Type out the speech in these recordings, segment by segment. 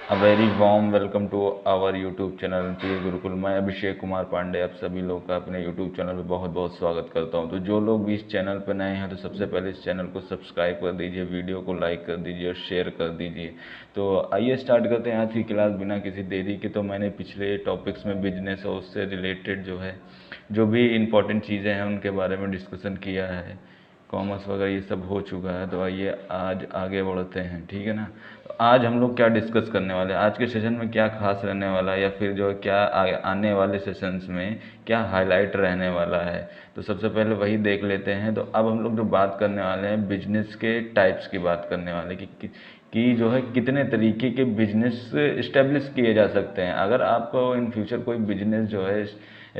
A very warm welcome to our YouTube channel PA Gurukul. मैं अभिषेक कुमार पांडे आप सभी लोग का अपने यूट्यूब चैनल पे बहुत बहुत स्वागत करता हूं। तो जो लोग भी इस चैनल पर नए हैं तो सबसे पहले इस चैनल को सब्सक्राइब कर दीजिए, वीडियो को लाइक कर दीजिए और शेयर कर दीजिए। तो आइए स्टार्ट करते हैं आज की क्लास बिना किसी देरी के। तो मैंने पिछले टॉपिक्स में बिजनेस और उससे रिलेटेड जो भी इम्पोर्टेंट चीज़ें हैं उनके बारे में डिस्कशन किया है, कॉमर्स वगैरह ये सब हो चुका है। तो आइए आज आगे बढ़ते हैं, ठीक है ना। तो आज हम लोग क्या डिस्कस करने वाले हैं, आज के सेशन में क्या खास रहने वाला है, या फिर जो है क्या आने वाले सेशंस में क्या हाईलाइट रहने वाला है। तो सबसे पहले वही देख लेते हैं। तो अब हम लोग जो बात करने वाले हैं बिजनेस के टाइप्स की बात करने वाले कि जो है कितने तरीके के बिजनेस इस्टेब्लिश किए जा सकते हैं। अगर आपको इन फ्यूचर कोई बिजनेस जो है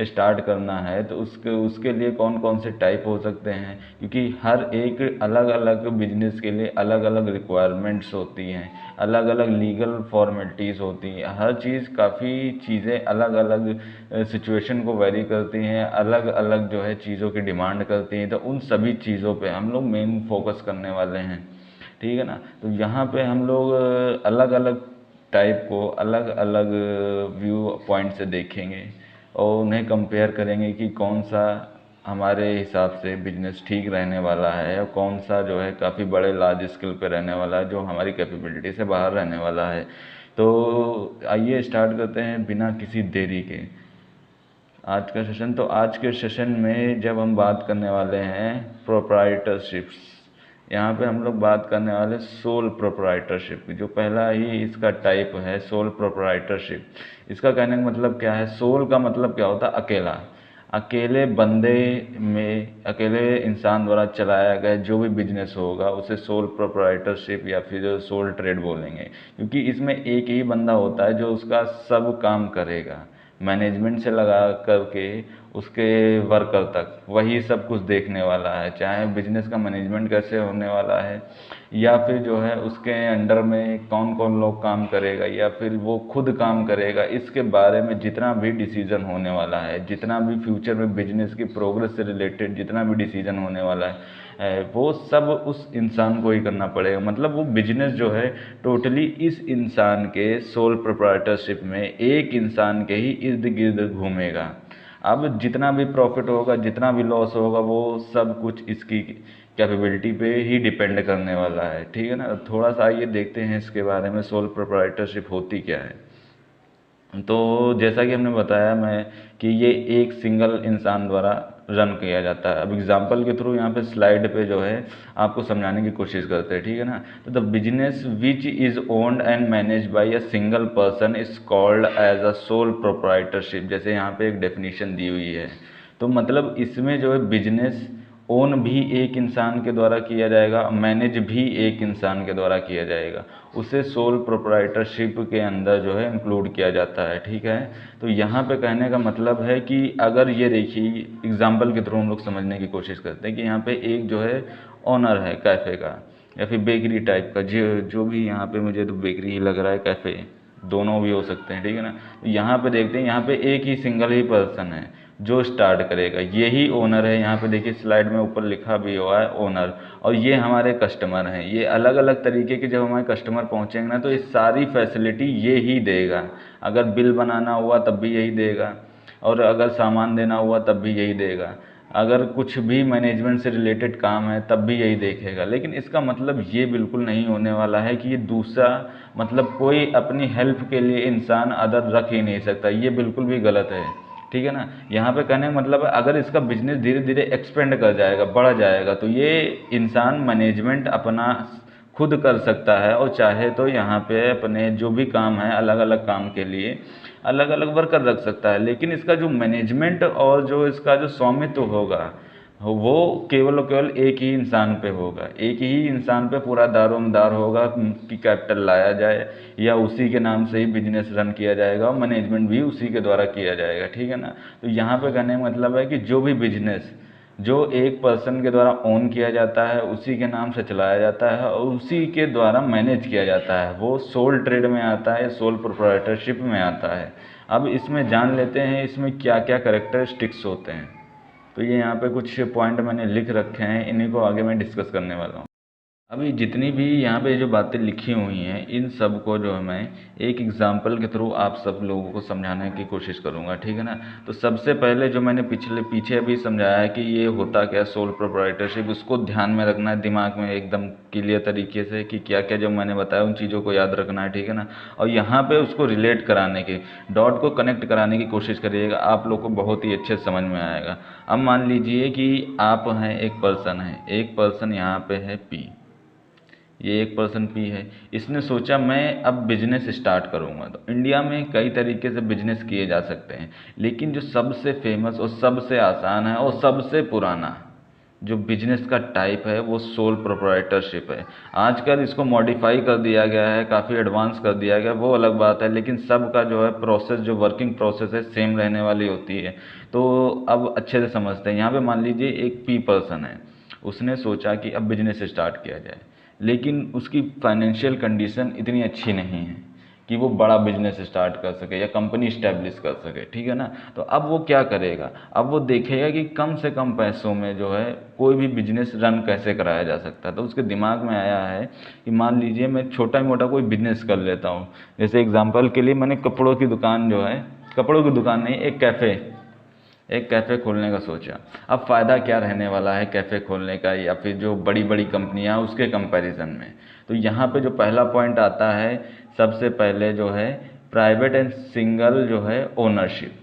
स्टार्ट करना है तो उसके उसके लिए कौन कौन से टाइप हो सकते हैं, क्योंकि हर एक अलग अलग बिजनेस के लिए अलग अलग रिक्वायरमेंट्स होती हैं, अलग अलग लीगल फॉर्मेलिटीज़ होती हैं। हर चीज़ काफ़ी चीज़ें अलग अलग सिचुएशन को वेरी करती हैं, अलग अलग जो है चीज़ों की डिमांड करती हैं। तो उन सभी चीज़ों पे हम लोग मेन फोकस करने वाले हैं, ठीक है ना। तो यहाँ पे हम लोग अलग अलग टाइप को अलग अलग व्यू पॉइंट से देखेंगे और उन्हें कंपेयर करेंगे कि कौन सा हमारे हिसाब से बिजनेस ठीक रहने वाला है और कौन सा जो है काफ़ी बड़े लार्ज स्केल पे रहने वाला है, जो हमारी कैपेबिलिटी से बाहर रहने वाला है। तो आइए स्टार्ट करते हैं बिना किसी देरी के आज का सेशन। तो आज के सेशन में जब हम बात करने वाले हैं प्रोप्राइटरशिप्स, यहाँ पे हम लोग बात करने वाले सोल प्रोप्राइटरशिप की। जो पहला ही इसका टाइप है सोल प्रोप्राइटरशिप। इसका कहने का मतलब क्या है, सोल का मतलब क्या होता है, अकेला। अकेले बंदे में अकेले इंसान द्वारा चलाया गया जो भी बिजनेस होगा उसे सोल प्रोप्राइटरशिप या फिर सोल ट्रेड बोलेंगे, क्योंकि इसमें एक ही बंदा होता है जो उसका सब काम करेगा, मैनेजमेंट से लगा करके उसके वर्कर तक वही सब कुछ देखने वाला है। चाहे बिजनेस का मैनेजमेंट कैसे होने वाला है, या फिर जो है उसके अंडर में कौन कौन लोग काम करेगा, या फिर वो खुद काम करेगा, इसके बारे में जितना भी डिसीजन होने वाला है, जितना भी फ्यूचर में बिजनेस की प्रोग्रेस से रिलेटेड जितना भी डिसीजन होने वाला है वो सब उस इंसान को ही करना पड़ेगा। मतलब वो बिजनेस जो है टोटली इस इंसान के सोल प्रोप्राइटरशिप में एक इंसान के ही इर्द गिर्द घूमेगा। अब जितना भी प्रॉफिट होगा, जितना भी लॉस होगा, वो सब कुछ इसकी कैपेबिलिटी पे ही डिपेंड करने वाला है, ठीक है ना। थोड़ा सा आइए देखते हैं इसके बारे में सोल प्रोप्राइटरशिप होती क्या है। तो जैसा कि हमने बताया मैं कि ये एक सिंगल इंसान द्वारा रन किया जाता है। अब एग्जांपल के थ्रू यहाँ पे स्लाइड पे जो है आपको समझाने की कोशिश करते हैं, ठीक है ना। तो the business which is owned and manage by a single person is called as a sole proprietorship. जैसे यहाँ पे एक डेफिनेशन दी हुई है, तो मतलब इसमें जो है बिजनेस ओन भी एक इंसान के द्वारा किया जाएगा, मैनेज भी एक इंसान के द्वारा किया जाएगा, उसे सोल प्रोप्राइटरशिप के अंदर जो है इंक्लूड किया जाता है, ठीक है। तो यहाँ पे कहने का मतलब है कि अगर ये देखिए एग्जांपल के थ्रू हम लोग समझने की कोशिश करते हैं कि यहाँ पे एक जो है ऑनर है कैफ़े का या फिर बेकरी टाइप का, जो भी यहाँ पे मुझे तो बेकरी ही लग रहा है, कैफ़े दोनों भी हो सकते हैं, ठीक है ना। तो यहाँ पे देखते हैं, यहाँ पे एक ही सिंगल ही पर्सन है जो स्टार्ट करेगा, यही ओनर है। यहाँ पे देखिए स्लाइड में ऊपर लिखा भी हुआ है ओनर, और ये हमारे कस्टमर हैं। ये अलग अलग तरीके के जब हमारे कस्टमर पहुँचेंगे ना तो ये सारी फैसिलिटी ये ही देगा। अगर बिल बनाना हुआ तब भी यही देगा, और अगर सामान देना हुआ तब भी यही देगा, अगर कुछ भी मैनेजमेंट से रिलेटेड काम है तब भी यही देखेगा। लेकिन इसका मतलब ये बिल्कुल नहीं होने वाला है कि ये दूसरा, मतलब कोई अपनी हेल्प के लिए इंसान अदर रख ही नहीं सकता, ये बिल्कुल भी गलत है, ठीक है ना। यहाँ पे कहने का मतलब है अगर इसका बिजनेस धीरे धीरे एक्सपेंड कर जाएगा, बढ़ जाएगा, तो ये इंसान मैनेजमेंट अपना खुद कर सकता है, और चाहे तो यहाँ पे अपने जो भी काम है अलग अलग काम के लिए अलग अलग वर्कर रख सकता है। लेकिन इसका जो मैनेजमेंट और जो इसका जो स्वामित्व होगा वो केवल और केवल एक ही इंसान पे होगा, एक ही इंसान पे पूरा दारोमदार होगा कि कैपिटल लाया जाए, या उसी के नाम से ही बिजनेस रन किया जाएगा और मैनेजमेंट भी उसी के द्वारा किया जाएगा, ठीक है ना। तो यहाँ पे कहने का मतलब है कि जो भी बिजनेस जो एक पर्सन के द्वारा ओन किया जाता है, उसी के नाम से चलाया जाता है और उसी के द्वारा मैनेज किया जाता है, वो सोल ट्रेड में आता है, सोल प्रोप्राइटरशिप में आता है। अब इसमें जान लेते हैं इसमें क्या क्या कैरेक्टरिस्टिक्स होते हैं। तो ये यहाँ पे कुछ पॉइंट मैंने लिख रखे हैं, इन्हीं को आगे मैं डिस्कस करने वाला हूँ। अभी जितनी भी यहाँ पे जो बातें लिखी हुई हैं, इन सब को जो है मैं एक एग्जाम्पल के थ्रू आप सब लोगों को समझाने की कोशिश करूँगा, ठीक है ना। तो सबसे पहले जो मैंने पीछे अभी समझाया है कि ये होता क्या है सोल प्रोप्राइटरशिप, उसको ध्यान में रखना है, दिमाग में एकदम क्लियर तरीके से कि क्या क्या जो मैंने बताया उन चीज़ों को याद रखना है, ठीक है ना। और यहाँ पे उसको रिलेट कराने की, डॉट को कनेक्ट कराने की कोशिश करिएगा, आप लोग को बहुत ही अच्छे समझ में आएगा। अब मान लीजिए कि आप हैं, एक पर्सन यहाँ पे है पी, ये एक पर्सन पी है, इसने सोचा मैं अब बिजनेस स्टार्ट करूंगा। तो इंडिया में कई तरीके से बिजनेस किए जा सकते हैं, लेकिन जो सबसे फेमस और सबसे आसान है और सबसे पुराना जो बिजनेस का टाइप है वो सोल प्रोप्राइटरशिप है। आजकल इसको मॉडिफाई कर दिया गया है, काफ़ी एडवांस कर दिया गया, वो अलग बात है, लेकिन सबका जो है प्रोसेस, जो वर्किंग प्रोसेस है सेम रहने वाली होती है। तो अब अच्छे से समझते हैं। यहाँ पे मान लीजिए एक पी पर्सन है, उसने सोचा कि अब बिजनेस स्टार्ट किया जाए, लेकिन उसकी फाइनेंशियल कंडीशन इतनी अच्छी नहीं है कि वो बड़ा बिजनेस स्टार्ट कर सके या कंपनी इस्टेब्लिश कर सके, ठीक है ना। तो अब वो क्या करेगा, अब वो देखेगा कि कम से कम पैसों में जो है कोई भी बिजनेस रन कैसे कराया जा सकता है। तो उसके दिमाग में आया है कि मान लीजिए मैं छोटा मोटा कोई बिजनेस कर लेता हूँ। जैसे एग्जांपल के लिए मैंने कपड़ों की दुकान जो है, कपड़ों की दुकान नहीं, एक कैफ़े खोलने का सोचा। अब फ़ायदा क्या रहने वाला है कैफ़े खोलने का या फिर जो बड़ी बड़ी कंपनियां उसके कंपैरिजन में। तो यहाँ पे जो पहला पॉइंट आता है, सबसे पहले जो है प्राइवेट एंड सिंगल जो है ओनरशिप।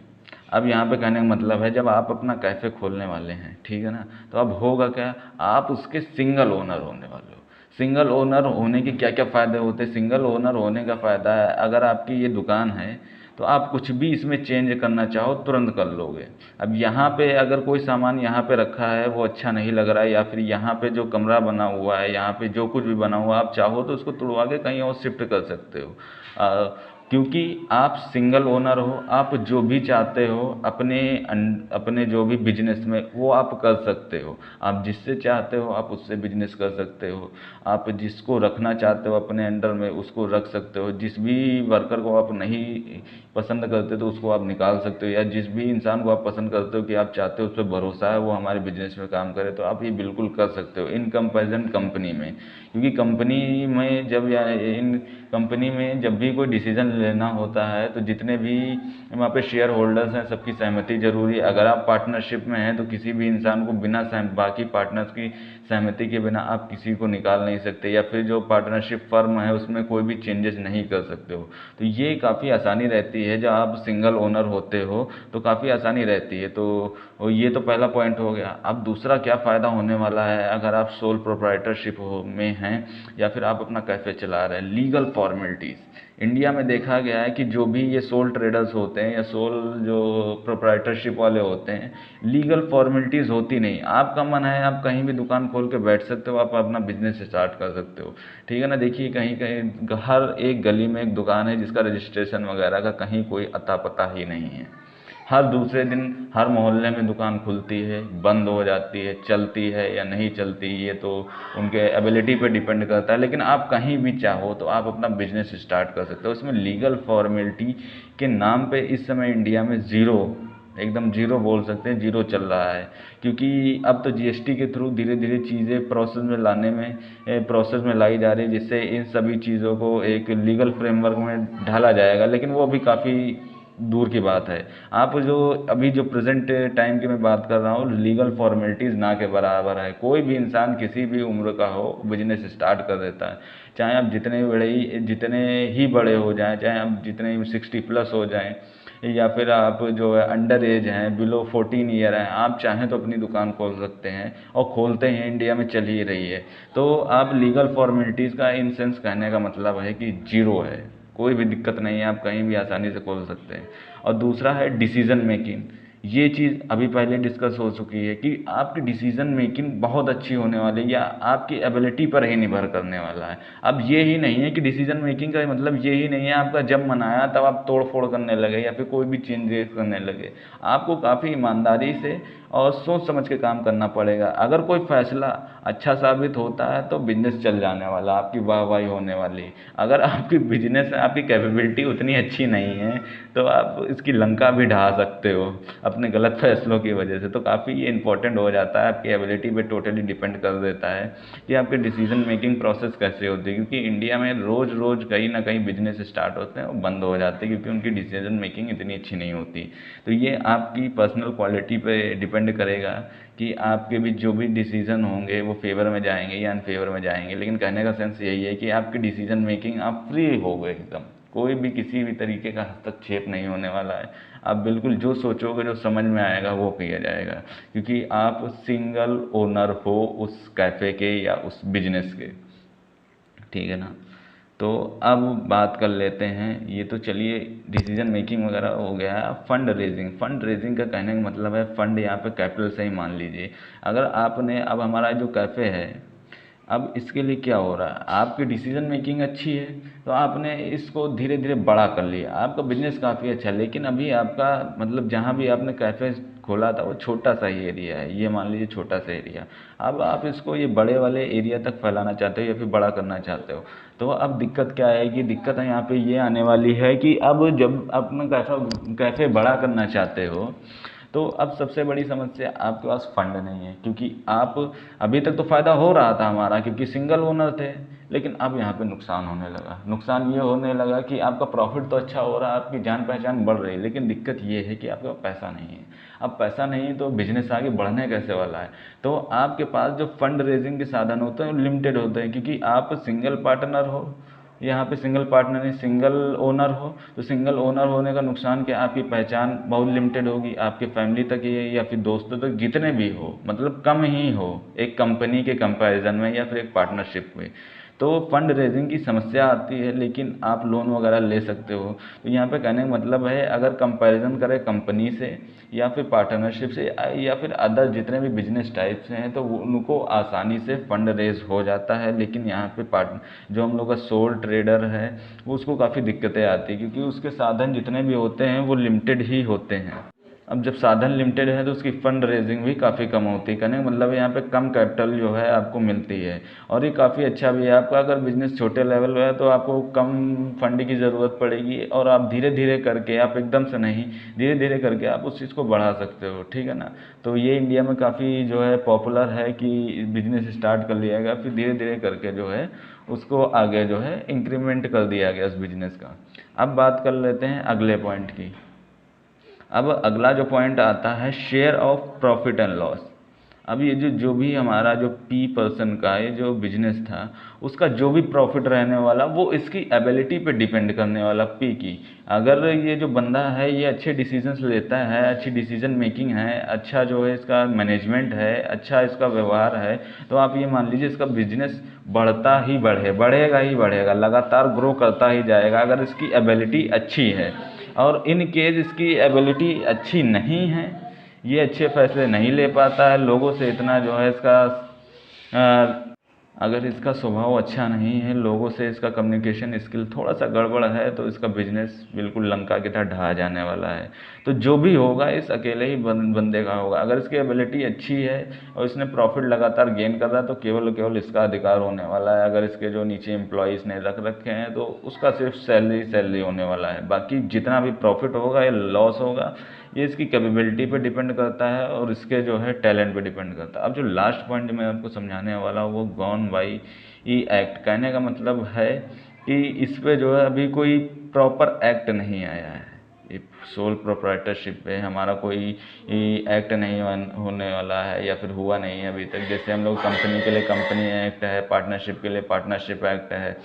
अब यहाँ पे कहने का मतलब है जब आप अपना कैफ़े खोलने वाले हैं, ठीक है ना, तो अब होगा क्या, आप उसके सिंगल ओनर होने वाले हो। सिंगल ओनर होने के क्या क्या फ़ायदे होते हैं, सिंगल ओनर होने का फ़ायदा है अगर आपकी ये दुकान है तो आप कुछ भी इसमें चेंज करना चाहो तुरंत कर लोगे। अब यहाँ पे अगर कोई सामान यहाँ पे रखा है वो अच्छा नहीं लग रहा है, या फिर यहाँ पे जो कमरा बना हुआ है, यहाँ पे जो कुछ भी बना हुआ है, आप चाहो तो उसको तुड़वा के कहीं और शिफ्ट कर सकते हो। क्योंकि आप सिंगल ओनर हो, आप जो भी चाहते हो अपने जो भी बिजनेस में वो आप कर सकते हो। आप जिससे चाहते हो आप उससे बिजनेस कर सकते हो। आप जिसको रखना चाहते हो अपने अंडर में उसको रख सकते हो। जिस भी वर्कर को आप नहीं पसंद करते तो उसको आप निकाल सकते हो, या जिस भी इंसान को आप पसंद करते हो कि आप चाहते हो उस पर भरोसा है वो हमारे बिजनेस में काम करे, तो आप ये बिल्कुल कर सकते हो इन कंपैरिजन कंपनी में। क्योंकि कंपनी में जब या इन कंपनी में जब भी कोई डिसीजन लेना होता है तो जितने भी वहाँ पे शेयर होल्डर्स हैं सबकी सहमति जरूरी है। अगर आप पार्टनरशिप में हैं तो किसी भी इंसान को बिना बाकी पार्टनर्स की सहमति के बिना आप किसी को निकाल नहीं सकते, या फिर जो पार्टनरशिप फर्म है उसमें कोई भी चेंजेस नहीं कर सकते हो। तो ये काफ़ी आसानी रहती है, जब आप सिंगल ओनर होते हो तो काफ़ी आसानी रहती है। तो ये तो पहला पॉइंट हो गया। अब दूसरा क्या फ़ायदा होने वाला है अगर आप सोल प्रोप्राइटरशिप में हैं या फिर आप अपना कैफ़े चला रहे हैं, लीगल फॉर्मेलिटीज़। इंडिया में देखा गया है कि जो भी ये सोल ट्रेडर्स होते हैं या सोल जो प्रोप्राइटरशिप वाले होते हैं, लीगल फॉर्मेलिटीज़ होती नहीं। आपका मन है आप कहीं भी दुकान खोल के बैठ सकते हो, आप अपना बिजनेस स्टार्ट कर सकते हो, ठीक है ना। देखिए कहीं कहीं हर एक गली में एक दुकान है जिसका रजिस्ट्रेशन वगैरह का कहीं कोई अता पता ही नहीं है। हर दूसरे दिन हर मोहल्ले में दुकान खुलती है, बंद हो जाती है, चलती है या नहीं चलती, ये तो उनके एबिलिटी पे डिपेंड करता है। लेकिन आप कहीं भी चाहो तो आप अपना बिजनेस स्टार्ट कर सकते हो। इसमें लीगल फॉर्मेलिटी के नाम पे इस समय इंडिया में ज़ीरो, एकदम ज़ीरो बोल सकते हैं, ज़ीरो चल रहा है। क्योंकि अब तो जीएसटी के थ्रू धीरे धीरे चीज़ें प्रोसेस में लाई जा रही है, जिससे इन सभी चीज़ों को एक लीगल फ्रेमवर्क में ढाला जाएगा, लेकिन वो भी काफ़ी दूर की बात है। आप जो अभी जो प्रेजेंट टाइम की मैं बात कर रहा हूँ, लीगल फॉर्मेलिटीज़ ना के बराबर है। कोई भी इंसान किसी भी उम्र का हो बिजनेस स्टार्ट कर देता है, चाहे आप जितने ही बड़े हो जाएं, चाहे आप जितने 60+ हो जाएं, या फिर आप जो है अंडर एज हैं, बिलो 14 ईयर हैं, आप चाहें तो अपनी दुकान खोल सकते हैं और खोलते हैं, इंडिया में चल ही रही है। तो आप लीगल फॉर्मेलिटीज़ का इन सेंस कहने का मतलब है कि जीरो है, कोई भी दिक्कत नहीं है, आप कहीं भी आसानी से खोल सकते हैं। और दूसरा है डिसीज़न मेकिंग। ये चीज़ अभी पहले डिस्कस हो चुकी है कि आपकी डिसीज़न मेकिंग बहुत अच्छी होने वाली है, या आपकी एबिलिटी पर ही निर्भर करने वाला है। अब ये ही नहीं है कि डिसीज़न मेकिंग का मतलब ये ही नहीं है आपका जब मन आया तब आप तोड़ फोड़ करने लगे या फिर कोई भी चेंजेस करने लगे। आपको काफ़ी ईमानदारी से और सोच समझ के काम करना पड़ेगा। अगर कोई फैसला अच्छा साबित होता है तो बिजनेस चल जाने वाला, आपकी वाहवाही होने वाली। अगर आपकी बिजनेस आपकी कैपेबिलिटी उतनी अच्छी नहीं है तो आप इसकी लंका भी ढहा सकते हो अपने गलत फैसलों की वजह से। तो काफ़ी ये इंपॉर्टेंट हो जाता है, आपकी एबिलिटी पे टोटली डिपेंड कर देता है कि आपके डिसीजन मेकिंग प्रोसेस कैसे होती है। क्योंकि इंडिया में रोज़ रोज़ कहीं ना कहीं बिजनेस स्टार्ट होते हैं और बंद हो जाते हैं क्योंकि उनकी डिसीजन मेकिंग इतनी अच्छी नहीं होती। तो ये आपकी पर्सनल क्वालिटी पे डिपेंड करेगा कि आपके भी जो भी डिसीजन होंगे वो फेवर में जाएंगे या अनफेवर में जाएंगे। लेकिन कहने का सेंस यही है कि आपकी डिसीजन मेकिंग आप फ्री हो गए एकदम, कोई भी किसी भी तरीके का हस्तक्षेप नहीं होने वाला है। आप बिल्कुल जो सोचोगे, जो समझ में आएगा वो किया जाएगा, क्योंकि आप सिंगल ओनर हो उस कैफ़े के या उस बिजनेस के। ठीक है ना। तो अब बात कर लेते हैं, ये तो चलिए डिसीजन मेकिंग वगैरह हो गया। फंड रेजिंग, फंड रेजिंग का कहने का मतलब है फंड यहाँ पे कैपिटल से ही मान लीजिए। अगर आपने, अब हमारा जो कैफ़े है, अब इसके लिए क्या हो रहा है, आपकी डिसीजन मेकिंग अच्छी है तो आपने इसको धीरे धीरे बड़ा कर लिया, आपका बिजनेस काफ़ी अच्छा है। लेकिन अभी आपका मतलब जहाँ भी आपने कैफ़े खोला था वो छोटा सा ही एरिया है, ये मान लीजिए छोटा सा एरिया। अब आप इसको ये बड़े वाले एरिया तक फैलाना चाहते हो या फिर बड़ा करना चाहते हो। तो अब दिक्कत क्या आएगी, दिक्कत है यहाँ पे ये आने वाली है कि अब जब अपना कैफ़े बड़ा करना चाहते हो तो अब सबसे बड़ी समस्या आपके पास फंड नहीं है। क्योंकि आप अभी तक तो फ़ायदा हो रहा था हमारा क्योंकि सिंगल ओनर थे, लेकिन अब यहाँ पे नुकसान होने लगा। नुकसान ये होने लगा कि आपका प्रॉफिट तो अच्छा हो रहा है, आपकी जान पहचान बढ़ रही है, लेकिन दिक्कत ये है कि आपके पास पैसा नहीं है। अब पैसा नहीं है तो बिजनेस आगे बढ़ने कैसे वाला है। तो आपके पास जो फंड रेजिंग के साधन होते हैं वो लिमिटेड होते हैं, क्योंकि आप सिंगल पार्टनर हो, यहाँ पे सिंगल पार्टनर नहीं सिंगल ओनर हो। तो सिंगल ओनर होने का नुकसान क्या, आपकी पहचान बहुत लिमिटेड होगी, आपके फैमिली तक ही है या फिर दोस्तों तक, जितने भी हो मतलब कम ही हो एक कंपनी के कंपैरिजन में या फिर एक पार्टनरशिप में। तो फंड रेजिंग की समस्या आती है, लेकिन आप लोन वगैरह ले सकते हो। तो यहाँ पे कहने का मतलब है अगर कंपैरिजन करें कंपनी से या फिर पार्टनरशिप से या फिर अदर जितने भी बिजनेस टाइप से हैं तो उनको आसानी से फंड रेज हो जाता है। लेकिन यहाँ पे जो हम लोग का सोल ट्रेडर है वो उसको काफ़ी दिक्कतें आती है, क्योंकि उसके साधन जितने भी होते हैं वो लिमिटेड ही होते हैं। अब जब साधन लिमिटेड है तो उसकी फंड रेजिंग भी काफ़ी कम होती है। कहने का मतलब यहाँ पे कम कैपिटल जो है आपको मिलती है, और ये काफ़ी अच्छा भी है। आपका अगर बिजनेस छोटे लेवल पे है तो आपको कम फंड की ज़रूरत पड़ेगी, और आप धीरे धीरे करके, आप एकदम से नहीं, धीरे धीरे करके आप उस चीज़ को बढ़ा सकते हो। ठीक है ना। तो ये इंडिया में काफ़ी जो है पॉपुलर है कि बिजनेस स्टार्ट कर लिया गया, फिर धीरे धीरे करके जो है उसको आगे जो है इंक्रीमेंट कर दिया गया उस बिजनेस का। अब बात कर लेते हैं अगले पॉइंट की। अब अगला जो पॉइंट आता है share of profit and loss. अब ये जो भी हमारा जो पी पर्सन का ये जो बिजनेस था उसका जो भी प्रॉफिट रहने वाला वो इसकी एबिलिटी पे डिपेंड करने वाला, पी की। अगर ये जो बंदा है ये अच्छे डिसीजंस लेता है, अच्छी डिसीजन मेकिंग है, अच्छा जो है इसका मैनेजमेंट है, अच्छा इसका व्यवहार है, तो आप ये मान लीजिए इसका बिजनेस बढ़ता ही बढ़ेगा ही बढ़ेगा, लगातार ग्रो करता ही जाएगा अगर इसकी एबिलिटी अच्छी है। और इन केस इसकी एबिलिटी अच्छी नहीं है, ये अच्छे फैसले नहीं ले पाता है, लोगों से इतना जो है इसका अगर इसका स्वभाव अच्छा नहीं है, लोगों से इसका कम्युनिकेशन स्किल थोड़ा सा गड़बड़ है, तो इसका बिजनेस बिल्कुल लंका की तरह ढहा जाने वाला है। तो जो भी होगा इस अकेले ही बंदे का होगा। अगर इसकी एबिलिटी अच्छी है और इसने प्रॉफिट लगातार गेन कर रहा है तो केवल इसका अधिकार होने वाला है। अगर इसके जो नीचे एम्प्लॉयज़ ने रख रखे हैं तो उसका सिर्फ सैलरी होने वाला है, बाकी जितना भी प्रॉफिट होगा या लॉस होगा ये इसकी कैपेबिलिटी पे डिपेंड करता है और इसके जो है टैलेंट पे डिपेंड करता है। अब जो लास्ट पॉइंट मैं आपको समझाने वाला हूँ वो गॉन बाई ई एक्ट। कहने का मतलब है कि इस पे जो है अभी कोई प्रॉपर एक्ट नहीं आया है। सोल प्रोप्राइटरशिप पे हमारा कोई एक्ट नहीं होने वाला है या फिर हुआ नहीं है अभी तक। जैसे हम लोग कंपनी के लिए कंपनी एक्ट है, पार्टनरशिप के लिए पार्टनरशिप एक्ट है,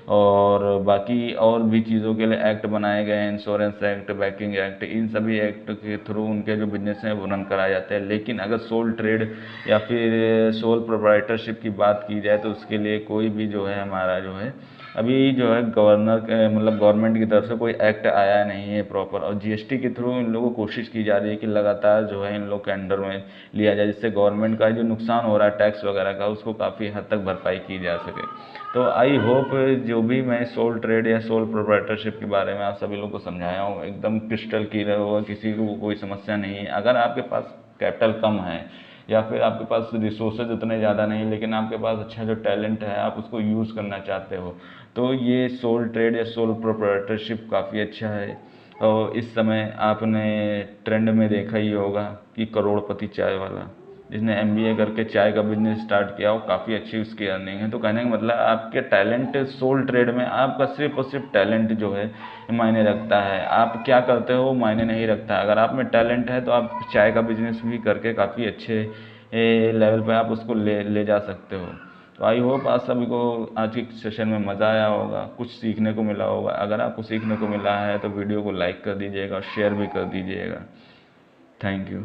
और बाकी और भी चीज़ों के लिए एक्ट बनाए गए हैं, इंश्योरेंस एक्ट, बैंकिंग एक्ट, इन सभी एक्ट के थ्रू उनके जो बिजनेस हैं वो रन कराए जाते हैं। लेकिन अगर सोल ट्रेड या फिर सोल प्रोप्राइटरशिप की बात की जाए तो उसके लिए कोई भी जो है हमारा जो है अभी जो है मतलब गवर्नमेंट की तरफ से कोई एक्ट आया नहीं है प्रॉपर। और जीएसटी के थ्रू इन लोगों को कोशिश की जा रही है कि लगातार जो है इन लोग के अंडर में लिया जाए, जिससे गवर्नमेंट का जो नुकसान हो रहा है टैक्स वगैरह का उसको काफ़ी हद तक भरपाई की जा सके। तो आई होप जो भी मैं सोल ट्रेड या सोल प्रोप्राइटरशिप के बारे में आप सभी लोग को समझाया हूँ एकदम क्रिस्टल क्लियर होगा, किसी को कोई समस्या नहीं है। अगर आपके पास कैपिटल कम है, या फिर आपके पास रिसोर्सेज उतने ज़्यादा नहीं, लेकिन आपके पास अच्छा जो टैलेंट है आप उसको यूज़ करना चाहते हो, तो ये सोल ट्रेड या सोल प्रोप्राइटरशिप काफ़ी अच्छा है। और इस समय आपने ट्रेंड में देखा ही होगा कि करोड़पति चाय वाला, जिसने एमबीए करके चाय का बिजनेस स्टार्ट किया, वो काफ़ी अच्छी उसकी अर्निंग है। तो कहने का मतलब आपके टैलेंट सोल ट्रेड में आपका सिर्फ और सिर्फ टैलेंट जो है मायने रखता है, आप क्या करते हो वो मायने नहीं रखता। अगर आप में टैलेंट है तो आप चाय का बिजनेस भी करके काफ़ी अच्छे लेवल पे आप उसको ले ले जा सकते हो। तो आई होप आप सभी को आज के सेशन में मज़ा आया होगा, कुछ सीखने को मिला होगा। अगर आपको सीखने को मिला है तो वीडियो को लाइक कर दीजिएगा और शेयर भी कर दीजिएगा। Thank you.